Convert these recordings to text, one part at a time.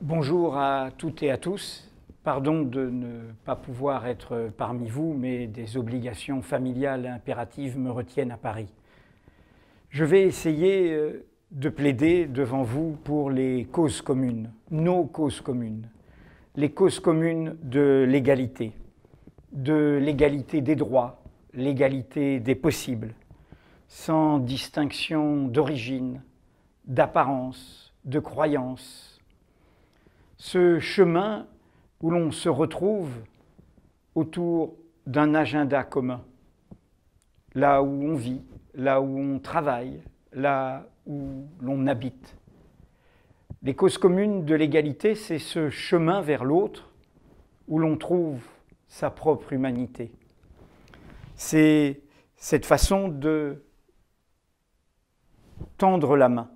Bonjour à toutes et à tous. Pardon de ne pas pouvoir être parmi vous, mais des obligations familiales et impératives me retiennent à Paris. Je vais essayer de plaider devant vous pour les causes communes, nos causes communes, les causes communes de l'égalité des droits, l'égalité des possibles, sans distinction d'origine, d'apparence, de croyance. Ce chemin où l'on se retrouve autour d'un agenda commun, là où on vit, là où on travaille, là où l'on habite. Les causes communes de l'égalité, c'est ce chemin vers l'autre où l'on trouve sa propre humanité. C'est cette façon de tendre la main.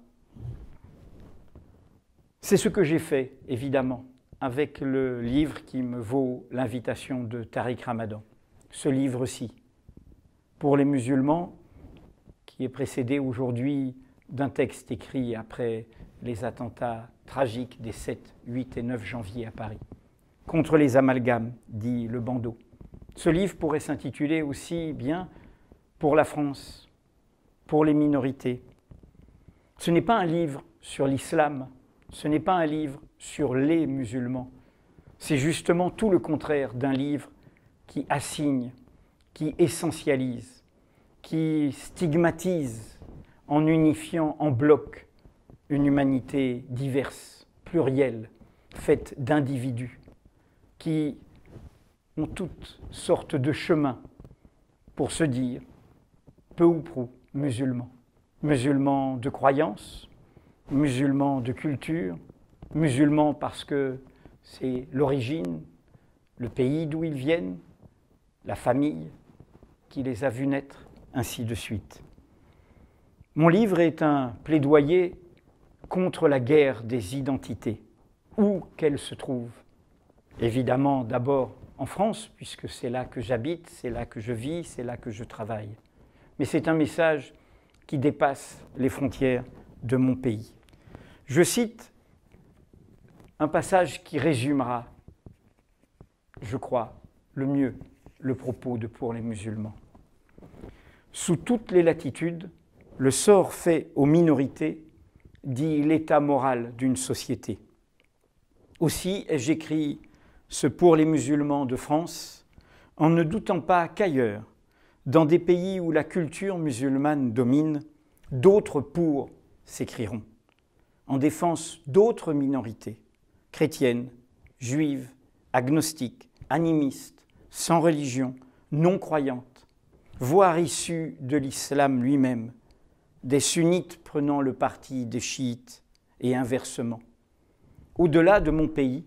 C'est ce que j'ai fait, évidemment, avec le livre qui me vaut l'invitation de Tariq Ramadan. Ce livre-ci, pour les musulmans, qui est précédé aujourd'hui d'un texte écrit après les attentats tragiques des 7, 8 et 9 janvier à Paris. Contre les amalgames, dit le bandeau. Ce livre pourrait s'intituler aussi bien pour la France, pour les minorités. Ce n'est pas un livre sur l'islam, ce n'est pas un livre sur les musulmans. C'est justement tout le contraire d'un livre qui assigne, qui essentialise, qui stigmatise en unifiant en bloc une humanité diverse, plurielle, faite d'individus qui ont toutes sortes de chemins pour se dire, peu ou prou, musulmans. Musulmans de croyance, musulmans de culture, musulmans parce que c'est l'origine, le pays d'où ils viennent, la famille qui les a vus naître, ainsi de suite. Mon livre est un plaidoyer contre la guerre des identités, où qu'elle se trouve. Évidemment, d'abord en France, puisque c'est là que j'habite, c'est là que je vis, c'est là que je travaille. Mais c'est un message qui dépasse les frontières de mon pays. Je cite un passage qui résumera, je crois, le mieux le propos de Pour les musulmans. Sous toutes les latitudes, le sort fait aux minorités dit l'état moral d'une société. Aussi ai-je écrit ce Pour les musulmans de France en ne doutant pas qu'ailleurs, dans des pays où la culture musulmane domine, d'autres pour s'écrieront, en défense d'autres minorités, chrétiennes, juives, agnostiques, animistes, sans religion, non-croyantes, voire issues de l'islam lui-même, des sunnites prenant le parti des chiites et inversement. Au-delà de mon pays,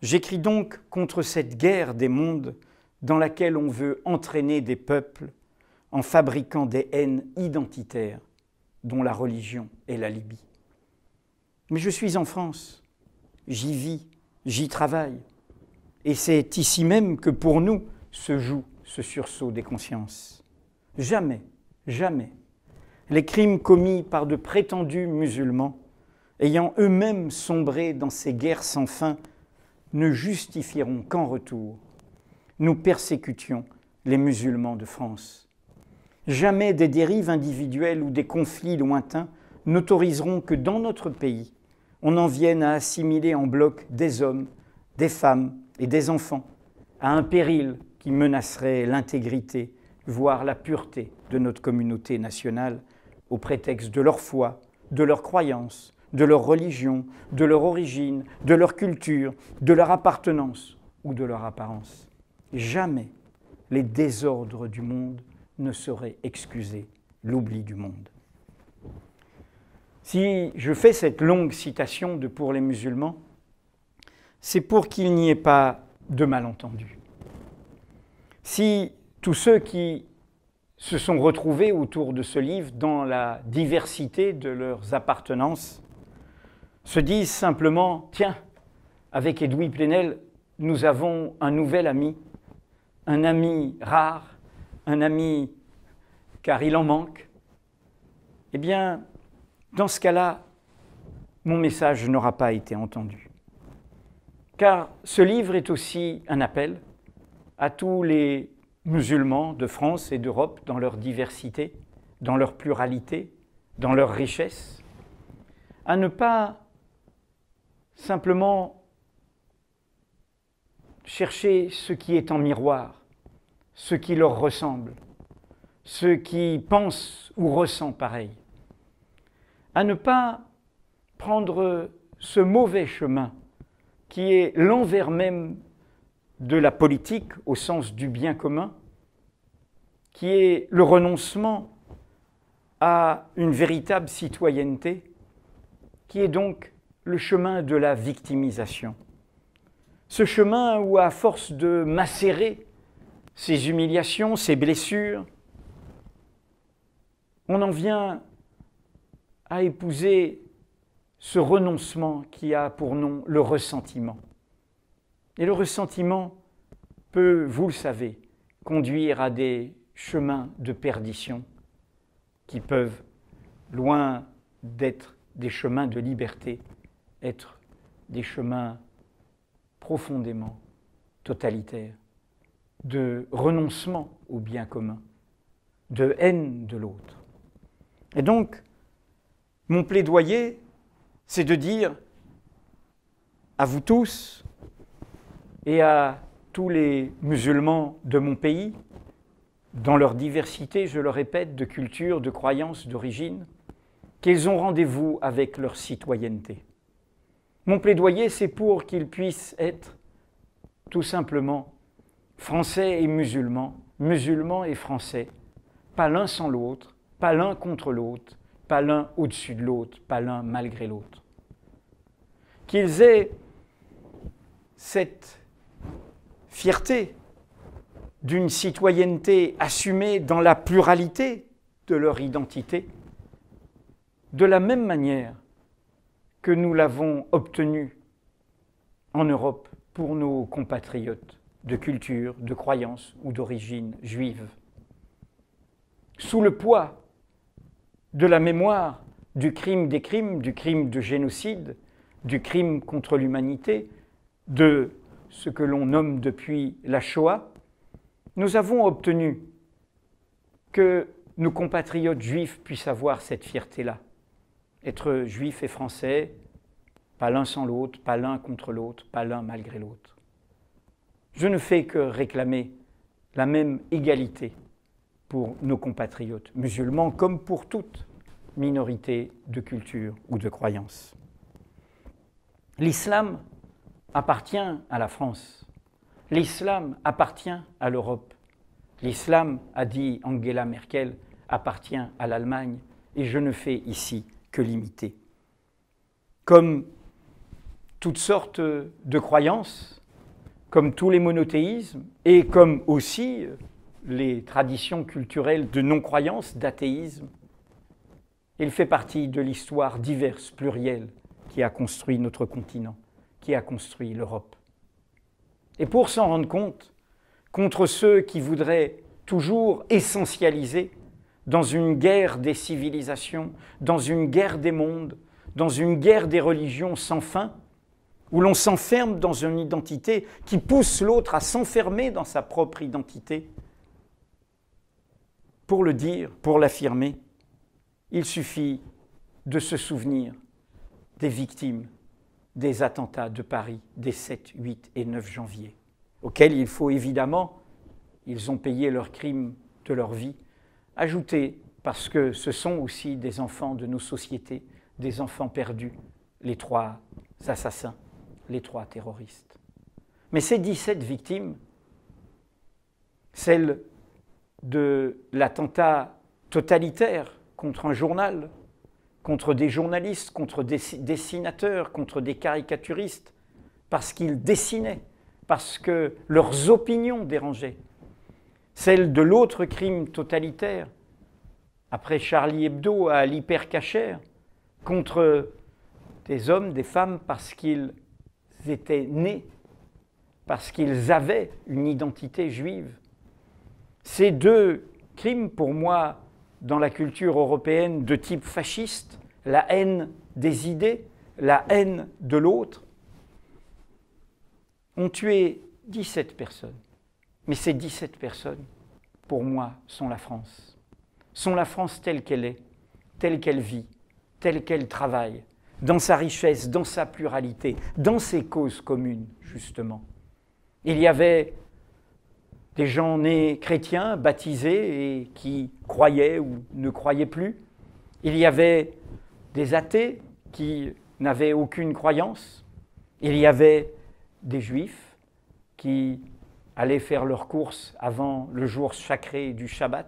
j'écris donc contre cette guerre des mondes dans laquelle on veut entraîner des peuples en fabriquant des haines identitaires dont la religion est l'alibi. Mais je suis en France, j'y vis, j'y travaille, et c'est ici même que pour nous se joue ce sursaut des consciences. Jamais, jamais, les crimes commis par de prétendus musulmans, ayant eux-mêmes sombré dans ces guerres sans fin, ne justifieront qu'en retour nous persécutions les musulmans de France. Jamais des dérives individuelles ou des conflits lointains n'autoriseront que dans notre pays, on en vienne à assimiler en bloc des hommes, des femmes et des enfants à un péril qui menacerait l'intégrité, voire la pureté de notre communauté nationale au prétexte de leur foi, de leur croyance, de leur religion, de leur origine, de leur culture, de leur appartenance ou de leur apparence. Jamais les désordres du monde ne sauraient excuser l'oubli du monde. Si je fais cette longue citation de Pour les musulmans, c'est pour qu'il n'y ait pas de malentendus. Si tous ceux qui se sont retrouvés autour de ce livre dans la diversité de leurs appartenances se disent simplement « Tiens, avec Edoui Plenel, nous avons un nouvel ami, un ami rare, un ami car il en manque », eh bien, dans ce cas-là, mon message n'aura pas été entendu. car ce livre est aussi un appel à tous les musulmans de France et d'Europe dans leur diversité, dans leur pluralité, dans leur richesse, à ne pas simplement chercher ce qui est en miroir, ce qui leur ressemble, ceux qui pensent ou ressentent pareil, à ne pas prendre ce mauvais chemin qui est l'envers même de la politique au sens du bien commun, qui est le renoncement à une véritable citoyenneté, qui est donc le chemin de la victimisation. Ce chemin où, à force de macérer ces humiliations, ces blessures, on en vient à épouser ce renoncement qui a pour nom le ressentiment. Et le ressentiment peut, vous le savez, conduire à des chemins de perdition qui peuvent, loin d'être des chemins de liberté, être des chemins profondément totalitaires, de renoncement au bien commun, de haine de l'autre. Et donc, mon plaidoyer, c'est de dire à vous tous et à tous les musulmans de mon pays, dans leur diversité, je le répète, de culture, de croyances, d'origine, qu'ils ont rendez-vous avec leur citoyenneté. Mon plaidoyer, c'est pour qu'ils puissent être tout simplement français et musulmans, musulmans et français, pas l'un sans l'autre, pas l'un contre l'autre, pas l'un au-dessus de l'autre, pas l'un malgré l'autre. Qu'ils aient cette fierté d'une citoyenneté assumée dans la pluralité de leur identité, de la même manière que nous l'avons obtenu en Europe pour nos compatriotes de culture, de croyance ou d'origine juive. Sous le poids de la mémoire du crime des crimes, du crime de génocide, du crime contre l'humanité, de ce que l'on nomme depuis la Shoah, nous avons obtenu que nos compatriotes juifs puissent avoir cette fierté-là. Être juifs et français, pas l'un sans l'autre, pas l'un contre l'autre, pas l'un malgré l'autre. Je ne fais que réclamer la même égalité pour nos compatriotes musulmans comme pour toute minorité de culture ou de croyance. L'islam appartient à la France. L'islam appartient à l'Europe. L'islam, a dit Angela Merkel, appartient à l'Allemagne et je ne fais ici que l'imiter. Comme toutes sortes de croyances, comme tous les monothéismes et comme aussi les traditions culturelles de non-croyance, d'athéisme, il fait partie de l'histoire diverse, plurielle, qui a construit notre continent, qui a construit l'Europe. Et pour s'en rendre compte, contre ceux qui voudraient toujours essentialiser dans une guerre des civilisations, dans une guerre des mondes, dans une guerre des religions sans fin, où l'on s'enferme dans une identité qui pousse l'autre à s'enfermer dans sa propre identité. Pour le dire, pour l'affirmer, il suffit de se souvenir des victimes des attentats de Paris des 7, 8 et 9 janvier, auxquels il faut évidemment, ils ont payé leurs crimes de leur vie, ajouter, parce que ce sont aussi des enfants de nos sociétés, des enfants perdus, les 3 assassins, les 3 terroristes. Mais ces 17 victimes, celles de l'attentat totalitaire contre un journal, contre des journalistes, contre des dessinateurs, contre des caricaturistes, parce qu'ils dessinaient, parce que leurs opinions dérangeaient. Celle de l'autre crime totalitaire, après Charlie Hebdo à l'hypercachère, contre des hommes, des femmes, parce qu'ils étaient nés, parce qu'ils avaient une identité juive. Ces 2 crimes, pour moi, dans la culture européenne de type fasciste, la haine des idées, la haine de l'autre, ont tué 17 personnes. Mais ces 17 personnes, pour moi, sont la France. Sont la France telle qu'elle est, telle qu'elle vit, telle qu'elle travaille, dans sa richesse, dans sa pluralité, dans ses causes communes, justement. Il y avait des gens nés chrétiens, baptisés et qui croyaient ou ne croyaient plus. Il y avait des athées qui n'avaient aucune croyance. Il y avait des juifs qui allaient faire leurs courses avant le jour sacré du Shabbat.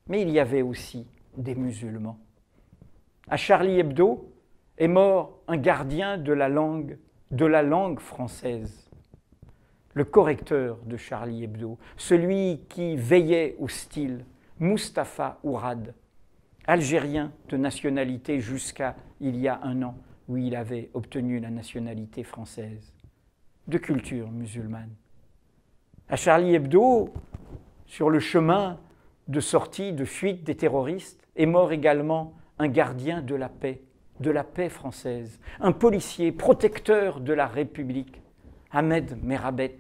Mais il y avait aussi des musulmans. À Charlie Hebdo est mort un gardien de la langue française. Le correcteur de Charlie Hebdo, celui qui veillait au style, Mustapha Ourad, algérien de nationalité jusqu'à il y a un an, où il avait obtenu la nationalité française, de culture musulmane. À Charlie Hebdo, sur le chemin de sortie, de fuite des terroristes, est mort également un gardien de la paix française, un policier protecteur de la République, Ahmed Merabet,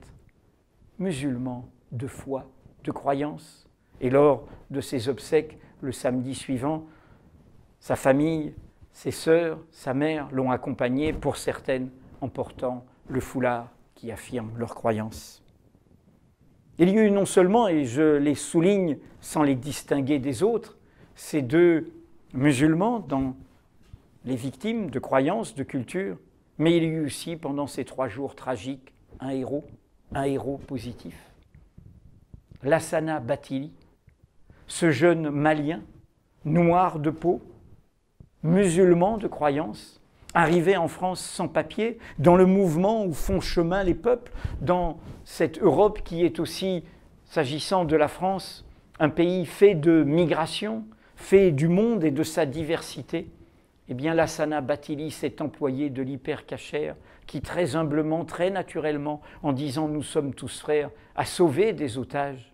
musulman de foi, de croyance. Et lors de ses obsèques, le samedi suivant, sa famille, ses sœurs, sa mère l'ont accompagné, pour certaines en portant le foulard qui affirme leur croyance. Il y a eu non seulement, et je les souligne sans les distinguer des autres, ces deux musulmans dans les victimes de croyances, de culture, mais il y a eu aussi, pendant ces 3 jours tragiques, un héros positif. Lassana Bathily, ce jeune Malien, noir de peau, musulman de croyance, arrivé en France sans papier, dans le mouvement où font chemin les peuples, dans cette Europe qui est aussi, s'agissant de la France, un pays fait de migration, fait du monde et de sa diversité. Eh bien, Lassana Bathily s'est employé de l'hypercachère qui, très humblement, très naturellement, en disant « nous sommes tous frères », a sauvé des otages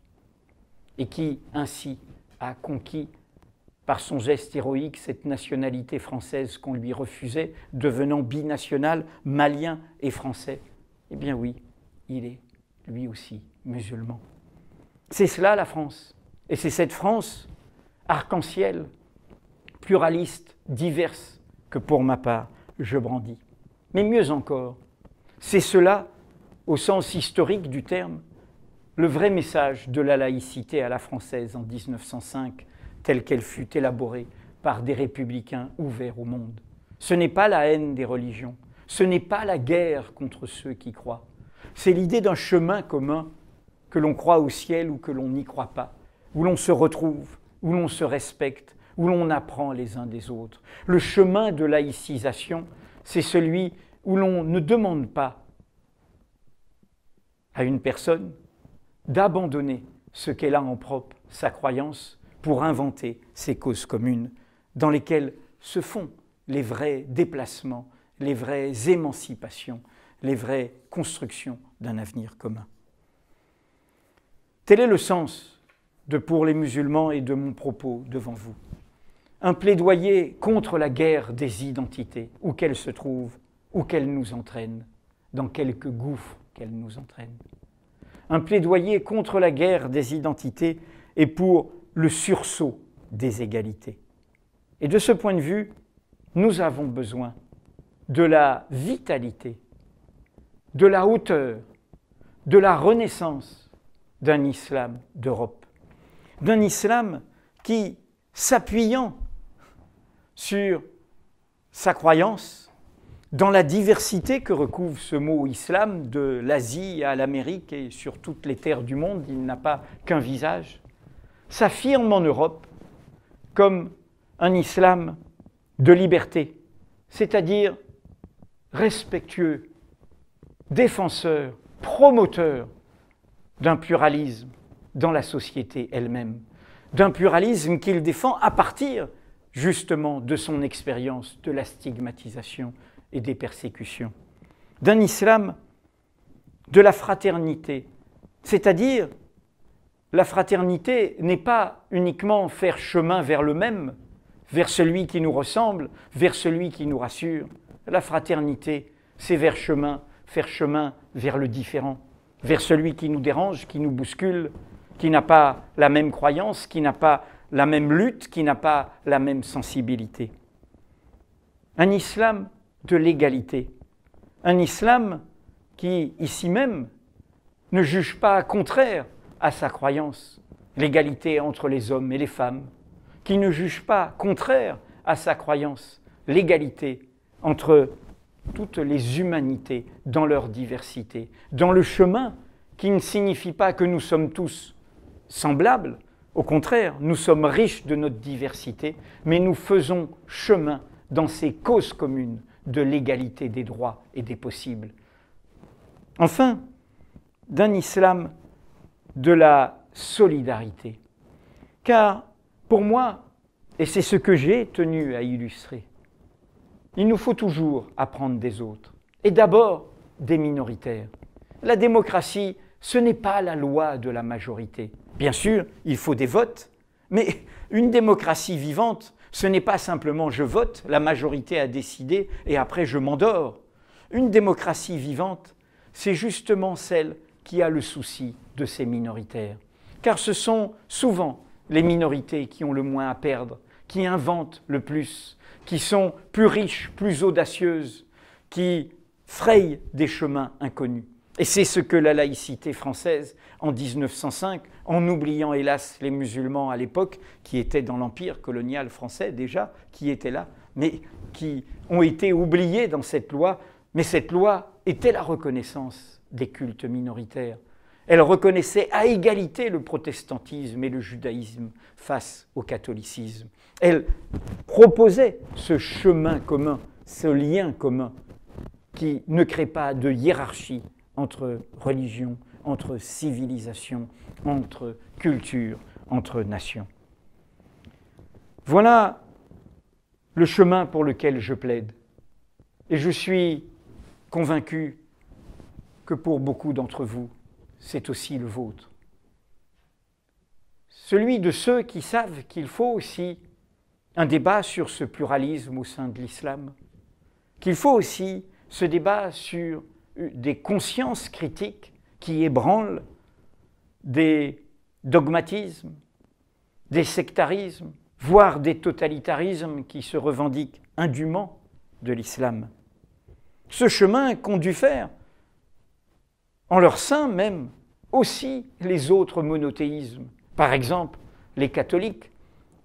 et qui, ainsi, a conquis par son geste héroïque cette nationalité française qu'on lui refusait, devenant binational, malien et français. Eh bien oui, il est lui aussi musulman. C'est cela la France. Et c'est cette France arc-en-ciel, pluraliste, diverse, que pour ma part, je brandis. Mais mieux encore, c'est cela, au sens historique du terme, le vrai message de la laïcité à la française en 1905, telle qu'elle fut élaborée par des républicains ouverts au monde. Ce n'est pas la haine des religions, ce n'est pas la guerre contre ceux qui croient, c'est l'idée d'un chemin commun, que l'on croit au ciel ou que l'on n'y croit pas, où l'on se retrouve, où l'on se respecte, où l'on apprend les uns des autres. Le chemin de laïcisation, c'est celui où l'on ne demande pas à une personne d'abandonner ce qu'elle a en propre, sa croyance, pour inventer ces causes communes dans lesquelles se font les vrais déplacements, les vraies émancipations, les vraies constructions d'un avenir commun. Tel est le sens de Pour les musulmans et de mon propos devant vous. Un plaidoyer contre la guerre des identités, où qu'elle se trouve, où qu'elle nous entraîne, dans quelque gouffre qu'elle nous entraîne. Un plaidoyer contre la guerre des identités et pour le sursaut des égalités. Et de ce point de vue, nous avons besoin de la vitalité, de la hauteur, de la renaissance d'un islam d'Europe. D'un islam qui, s'appuyant sur sa croyance, dans la diversité que recouvre ce mot islam, de l'Asie à l'Amérique et sur toutes les terres du monde, il n'a pas qu'un visage, s'affirme en Europe comme un islam de liberté, c'est-à-dire respectueux, défenseur, promoteur d'un pluralisme dans la société elle-même, d'un pluralisme qu'il défend à partir justement de son expérience de la stigmatisation et des persécutions, d'un islam de la fraternité, c'est-à-dire la fraternité n'est pas uniquement faire chemin vers le même, vers celui qui nous ressemble, vers celui qui nous rassure. La fraternité, c'est faire chemin faire chemin vers le différent, vers celui qui nous dérange, qui nous bouscule, qui n'a pas la même croyance, qui n'a pas la même lutte, qui n'a pas la même sensibilité. Un islam de l'égalité, un islam qui, ici même, ne juge pas contraire à sa croyance, l'égalité entre les hommes et les femmes, qui ne juge pas contraire à sa croyance, l'égalité entre toutes les humanités dans leur diversité, dans le chemin qui ne signifie pas que nous sommes tous semblables, au contraire, nous sommes riches de notre diversité, mais nous faisons chemin dans ces causes communes de l'égalité des droits et des possibles. Enfin, d'un islam de la solidarité. Car pour moi, et c'est ce que j'ai tenu à illustrer, il nous faut toujours apprendre des autres, et d'abord des minoritaires. La démocratie, ce n'est pas la loi de la majorité. Bien sûr, il faut des votes, mais une démocratie vivante, ce n'est pas simplement je vote, la majorité a décidé et après je m'endors. Une démocratie vivante, c'est justement celle qui a le souci de ces minoritaires. Car ce sont souvent les minorités qui ont le moins à perdre, qui inventent le plus, qui sont plus riches, plus audacieuses, qui frayent des chemins inconnus. Et c'est ce que la laïcité française, en 1905, en oubliant hélas les musulmans à l'époque, qui étaient dans l'empire colonial français déjà, qui étaient là, mais qui ont été oubliés dans cette loi, mais cette loi était la reconnaissance des cultes minoritaires. Elle reconnaissait à égalité le protestantisme et le judaïsme face au catholicisme. Elle proposait ce chemin commun, ce lien commun, qui ne crée pas de hiérarchie entre religions, entre civilisations, entre cultures, entre nations. Voilà le chemin pour lequel je plaide. Et je suis convaincu que pour beaucoup d'entre vous, c'est aussi le vôtre. Celui de ceux qui savent qu'il faut aussi un débat sur ce pluralisme au sein de l'islam, qu'il faut aussi ce débat sur des consciences critiques qui ébranlent des dogmatismes, des sectarismes, voire des totalitarismes qui se revendiquent indûment de l'islam. Ce chemin qu'ont dû faire, en leur sein même, aussi les autres monothéismes. Par exemple, les catholiques,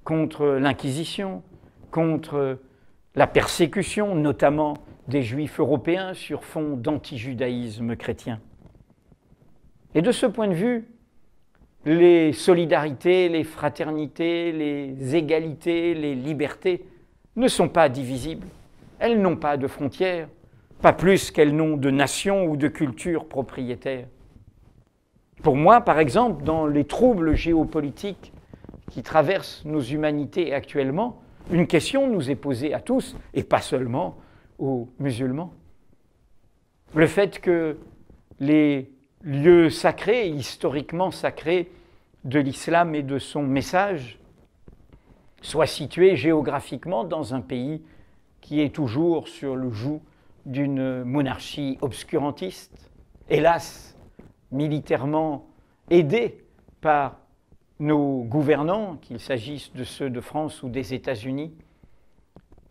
contre l'Inquisition, contre la persécution, notamment des Juifs européens sur fond d'antijudaïsme chrétien. Et de ce point de vue, les solidarités, les fraternités, les égalités, les libertés ne sont pas divisibles. Elles n'ont pas de frontières, pas plus qu'elles n'ont de nation ou de culture propriétaire. Pour moi, par exemple, dans les troubles géopolitiques qui traversent nos humanités actuellement, une question nous est posée à tous, et pas seulement aux musulmans. Le fait que les lieux sacrés, historiquement sacrés, de l'islam et de son message soient situés géographiquement dans un pays qui est toujours sur le joug d'une monarchie obscurantiste, hélas, militairement aidée par nos gouvernants, qu'il s'agisse de ceux de France ou des États-Unis,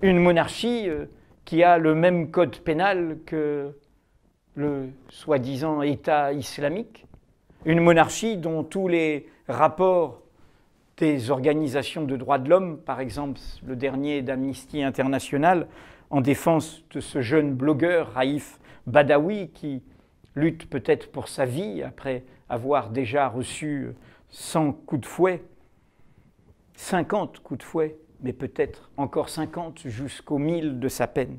une monarchie qui a le même code pénal que le soi-disant État islamique, une monarchie dont tous les rapports des organisations de droits de l'homme, par exemple le dernier d'Amnesty International, en défense de ce jeune blogueur Raif Badawi qui lutte peut-être pour sa vie après avoir déjà reçu 100 coups de fouet, 50 coups de fouet, mais peut-être encore 50 jusqu'au 1000 de sa peine.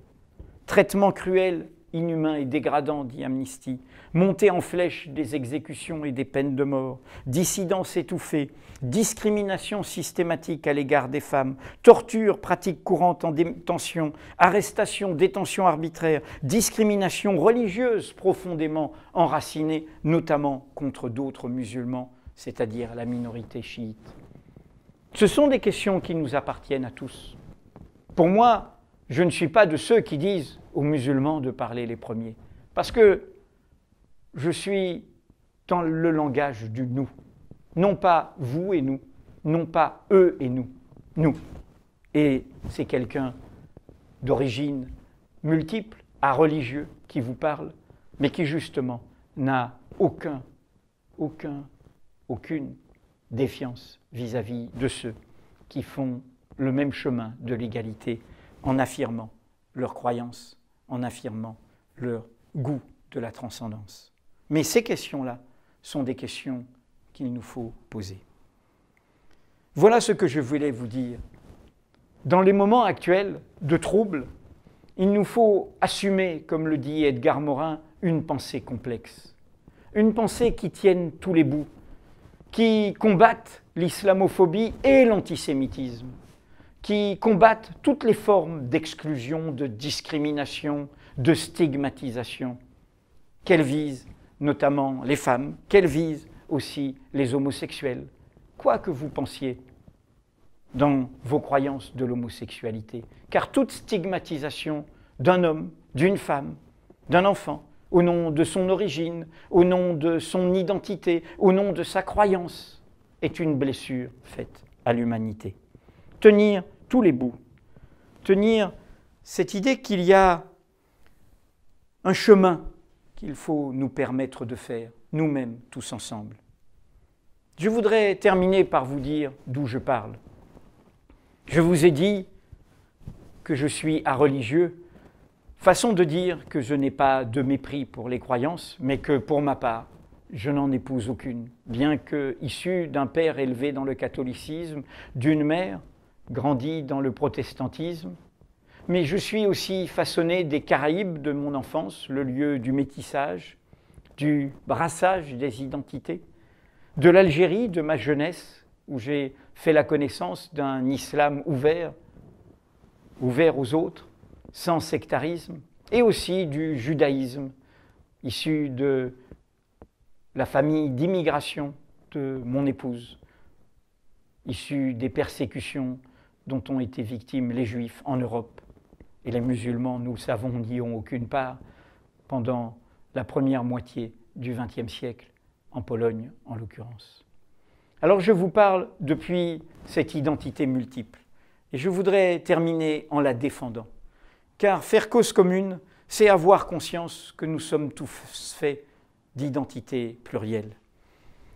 Traitement cruel, inhumain et dégradant, dit Amnesty, montée en flèche des exécutions et des peines de mort, dissidence étouffée, discrimination systématique à l'égard des femmes, torture, pratique courante en détention, arrestation, détention arbitraire, discrimination religieuse profondément enracinée, notamment contre d'autres musulmans, c'est-à-dire la minorité chiite. Ce sont des questions qui nous appartiennent à tous. Pour moi, je ne suis pas de ceux qui disent aux musulmans de parler les premiers. Parce que je suis dans le langage du nous. Non pas vous et nous, non pas eux et nous, nous. Et c'est quelqu'un d'origine multiple, à religieux, qui vous parle, mais qui justement n'a aucune défiance vis-à-vis de ceux qui font le même chemin de l'égalité en affirmant leur croyance, en affirmant leur goût de la transcendance. Mais ces questions-là sont des questions qu'il nous faut poser. Voilà ce que je voulais vous dire. Dans les moments actuels de trouble, il nous faut assumer, comme le dit Edgar Morin, une pensée complexe. Une pensée qui tienne tous les bouts, qui combatte l'islamophobie et l'antisémitisme, qui combatte toutes les formes d'exclusion, de discrimination, de stigmatisation, qu'elle vise notamment les femmes, qu'elle vise aussi les homosexuels, quoi que vous pensiez dans vos croyances de l'homosexualité. Car toute stigmatisation d'un homme, d'une femme, d'un enfant, au nom de son origine, au nom de son identité, au nom de sa croyance, est une blessure faite à l'humanité. Tenir tous les bouts, tenir cette idée qu'il y a un chemin qu'il faut nous permettre de faire, nous-mêmes, tous ensemble. Je voudrais terminer par vous dire d'où je parle. Je vous ai dit que je suis areligieux, façon de dire que je n'ai pas de mépris pour les croyances, mais que pour ma part, je n'en épouse aucune, bien que issu d'un père élevé dans le catholicisme, d'une mère grandie dans le protestantisme, mais je suis aussi façonné des Caraïbes de mon enfance, le lieu du métissage, du brassage des identités, de l'Algérie de ma jeunesse, où j'ai fait la connaissance d'un islam ouvert aux autres, sans sectarisme, et aussi du judaïsme, issu de la famille d'immigration de mon épouse, issu des persécutions dont ont été victimes les Juifs en Europe. Et les musulmans, nous le savons, n'y ont aucune part pendant la première moitié du XXe siècle, en Pologne en l'occurrence. Alors je vous parle depuis cette identité multiple, et je voudrais terminer en la défendant. Car faire cause commune, c'est avoir conscience que nous sommes tous faits d'identité plurielle.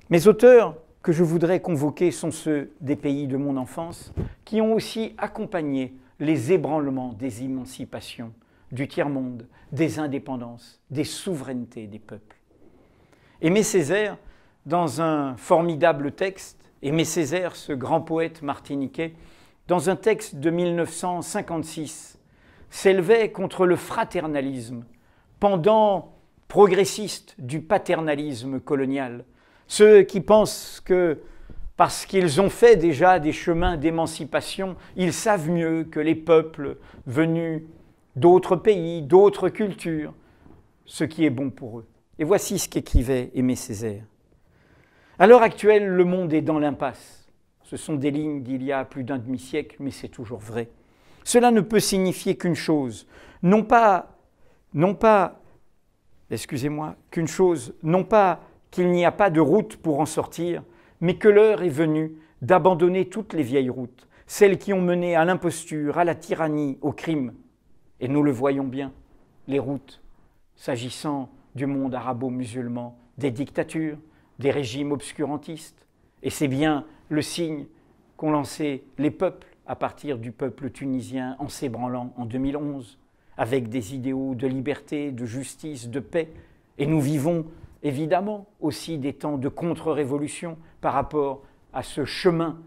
Mes auteurs que je voudrais convoquer sont ceux des pays de mon enfance, qui ont aussi accompagné les ébranlements des émancipations, du tiers-monde, des indépendances, des souverainetés des peuples. Aimé Césaire, dans un formidable texte, Aimé Césaire, ce grand poète martiniquais, dans un texte de 1956, s'élevait contre le fraternalisme, pendant progressiste du paternalisme colonial, ceux qui pensent que parce qu'ils ont fait déjà des chemins d'émancipation, ils savent mieux que les peuples venus d'autres pays, d'autres cultures, ce qui est bon pour eux. Et voici ce qu'écrivait Aimé Césaire. À l'heure actuelle, le monde est dans l'impasse. Ce sont des lignes d'il y a plus d'un demi-siècle, mais c'est toujours vrai. Cela ne peut signifier qu'une chose, non pas qu'il n'y a pas de route pour en sortir, mais que l'heure est venue d'abandonner toutes les vieilles routes, celles qui ont mené à l'imposture, à la tyrannie, au crime. Et nous le voyons bien, les routes, s'agissant du monde arabo-musulman, des dictatures, des régimes obscurantistes. Et c'est bien le signe qu'ont lancé les peuples à partir du peuple tunisien en s'ébranlant en 2011, avec des idéaux de liberté, de justice, de paix. Et nous vivons évidemment aussi des temps de contre-révolution par rapport à ce chemin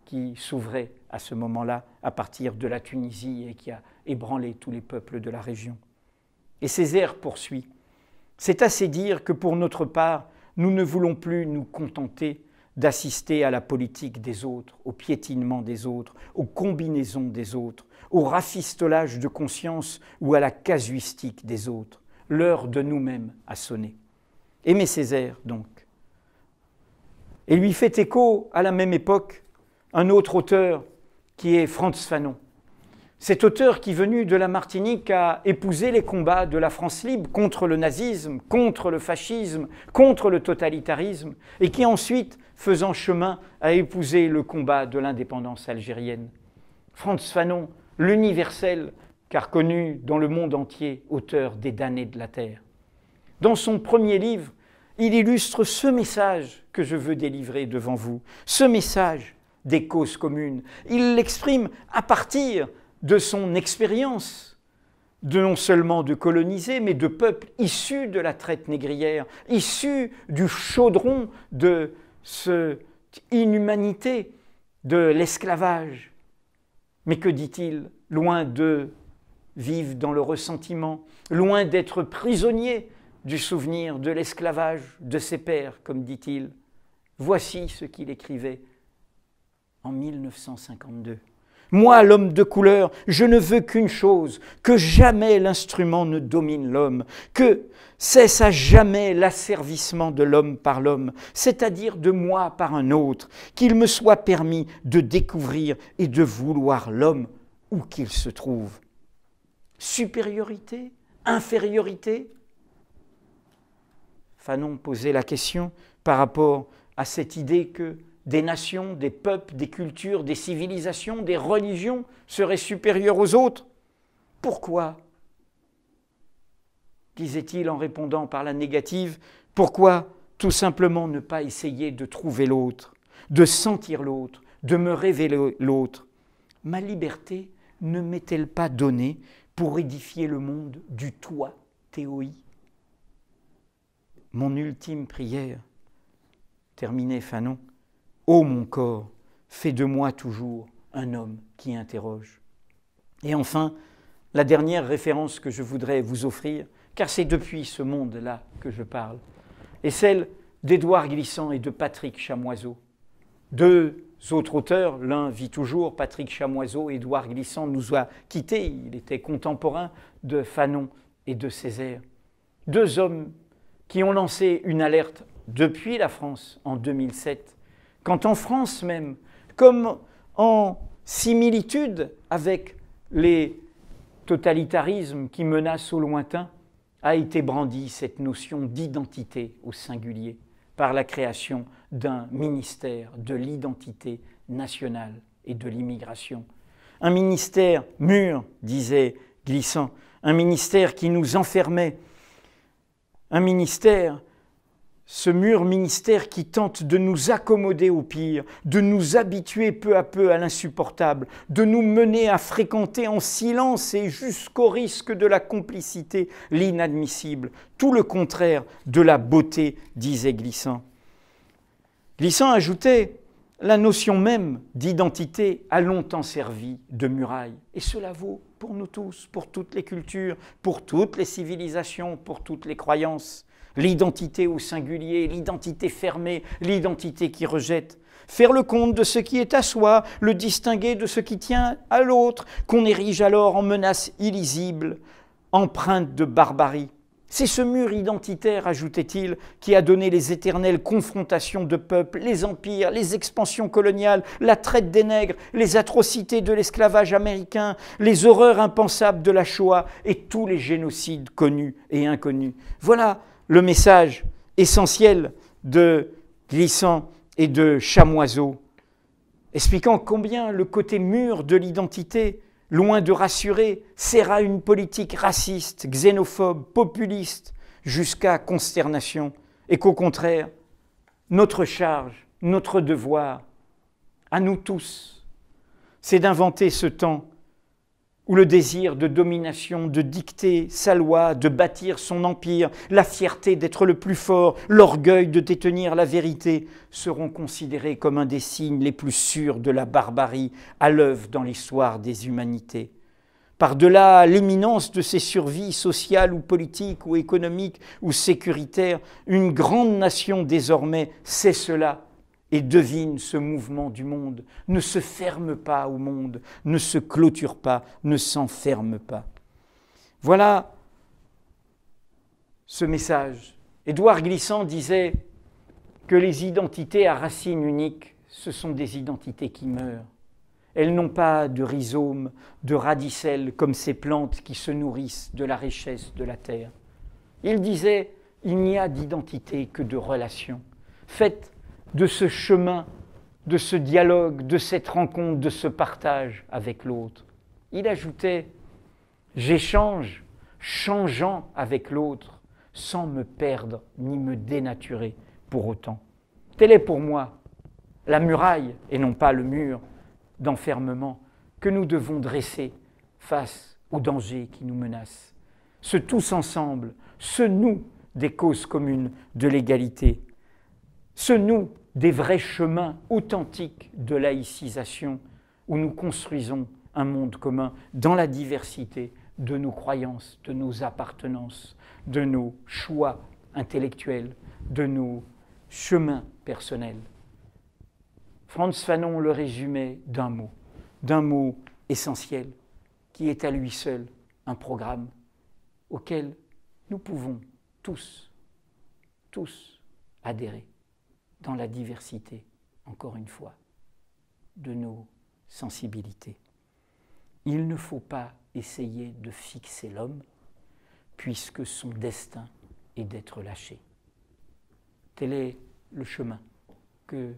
qui s'ouvrait à ce moment-là à partir de la Tunisie et qui a ébranlé tous les peuples de la région. Et Césaire poursuit. C'est assez dire que pour notre part, nous ne voulons plus nous contenter d'assister à la politique des autres, au piétinement des autres, aux combinaisons des autres, au rafistolage de conscience ou à la casuistique des autres. L'heure de nous-mêmes a sonné. Aimé Césaire, donc. Et lui fait écho, à la même époque, un autre auteur qui est Frantz Fanon. Cet auteur qui, venu de la Martinique, a épousé les combats de la France libre contre le nazisme, contre le fascisme, contre le totalitarisme, et qui ensuite, faisant chemin, a épousé le combat de l'indépendance algérienne. Frantz Fanon, l'universel, car connu dans le monde entier, auteur des damnés de la terre. Dans son premier livre, il illustre ce message que je veux délivrer devant vous, ce message des causes communes. Il l'exprime à partir de son expérience, non seulement de colonisés, mais de peuples issus de la traite négrière, issus du chaudron de cette inhumanité, de l'esclavage. Mais que dit-il? Loin de vivre dans le ressentiment, loin d'être prisonnier du souvenir de l'esclavage de ses pères, comme dit-il. Voici ce qu'il écrivait en 1952. Moi, l'homme de couleur, je ne veux qu'une chose, que jamais l'instrument ne domine l'homme, que cesse à jamais l'asservissement de l'homme par l'homme, c'est-à-dire de moi par un autre, qu'il me soit permis de découvrir et de vouloir l'homme où qu'il se trouve. Supériorité? Infériorité? Fanon posait la question par rapport à cette idée que des nations, des peuples, des cultures, des civilisations, des religions seraient supérieures aux autres. Pourquoi? Disait-il en répondant par la négative, pourquoi tout simplement ne pas essayer de trouver l'autre, de sentir l'autre, de me révéler l'autre? Ma liberté ne m'est-elle pas donnée pour édifier le monde du toi, théoi? Mon ultime prière, terminait Fanon, ô mon corps, fais de moi toujours un homme qui interroge. Et enfin, la dernière référence que je voudrais vous offrir, car c'est depuis ce monde-là que je parle, est celle d'Édouard Glissant et de Patrick Chamoiseau. Deux autres auteurs, l'un vit toujours, Patrick Chamoiseau, Édouard Glissant nous a quittés, il était contemporain de Fanon et de Césaire. Deux hommes qui ont lancé une alerte depuis la France en 2007, quand en France même, comme en similitude avec les totalitarismes qui menacent au lointain, a été brandie cette notion d'identité au singulier par la création d'un ministère de l'identité nationale et de l'immigration. Un ministère mûr, disait Glissant, un ministère qui nous enfermait, un ministère, ce mûr ministère qui tente de nous accommoder au pire, de nous habituer peu à peu à l'insupportable, de nous mener à fréquenter en silence et jusqu'au risque de la complicité l'inadmissible, tout le contraire de la beauté, disait Glissant. Glissant ajoutait, la notion même d'identité a longtemps servi de muraille, et cela vaut pour nous tous, pour toutes les cultures, pour toutes les civilisations, pour toutes les croyances. L'identité au singulier, l'identité fermée, l'identité qui rejette. Faire le compte de ce qui est à soi, le distinguer de ce qui tient à l'autre, qu'on érige alors en menace illisible, empreinte de barbarie. C'est ce mur identitaire, ajoutait-il, qui a donné les éternelles confrontations de peuples, les empires, les expansions coloniales, la traite des nègres, les atrocités de l'esclavage américain, les horreurs impensables de la Shoah et tous les génocides connus et inconnus. Voilà le message essentiel de Glissant et de Chamoiseau, expliquant combien le côté mûr de l'identité, loin de rassurer, sert à une politique raciste, xénophobe, populiste, jusqu'à consternation, et qu'au contraire, notre charge, notre devoir, à nous tous, c'est d'inventer ce temps où le désir de domination, de dicter sa loi, de bâtir son empire, la fierté d'être le plus fort, l'orgueil de détenir la vérité, seront considérés comme un des signes les plus sûrs de la barbarie à l'œuvre dans l'histoire des humanités. Par-delà l'imminence de ses survies sociales ou politiques ou économiques ou sécuritaires, une grande nation désormais sait cela et devine ce mouvement du monde, ne se ferme pas au monde, ne se clôture pas, ne s'enferme pas. Voilà ce message. Édouard Glissant disait que les identités à racine unique, ce sont des identités qui meurent. Elles n'ont pas de rhizome, de radicelles comme ces plantes qui se nourrissent de la richesse de la terre. Il disait, il n'y a d'identité que de relation, faite de ce chemin, de ce dialogue, de cette rencontre, de ce partage avec l'autre. Il ajoutait, j'échange, changeant avec l'autre, sans me perdre ni me dénaturer pour autant. Telle est pour moi la muraille, et non pas le mur d'enfermement, que nous devons dresser face aux dangers qui nous menacent. Ce tous ensemble, ce nous des causes communes de l'égalité, ce nous des vrais chemins authentiques de laïcisation, où nous construisons un monde commun dans la diversité de nos croyances, de nos appartenances, de nos choix intellectuels, de nos chemins personnels. Frantz Fanon le résumait d'un mot essentiel, qui est à lui seul un programme auquel nous pouvons tous adhérer dans la diversité, encore une fois, de nos sensibilités. Il ne faut pas essayer de fixer l'homme, puisque son destin est d'être lâché. Tel est le chemin que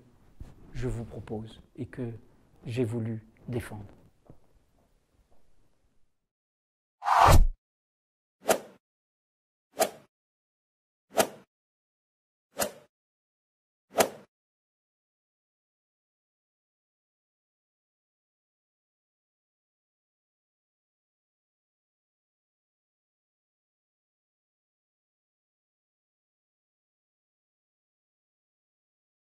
je vous propose et que j'ai voulu défendre.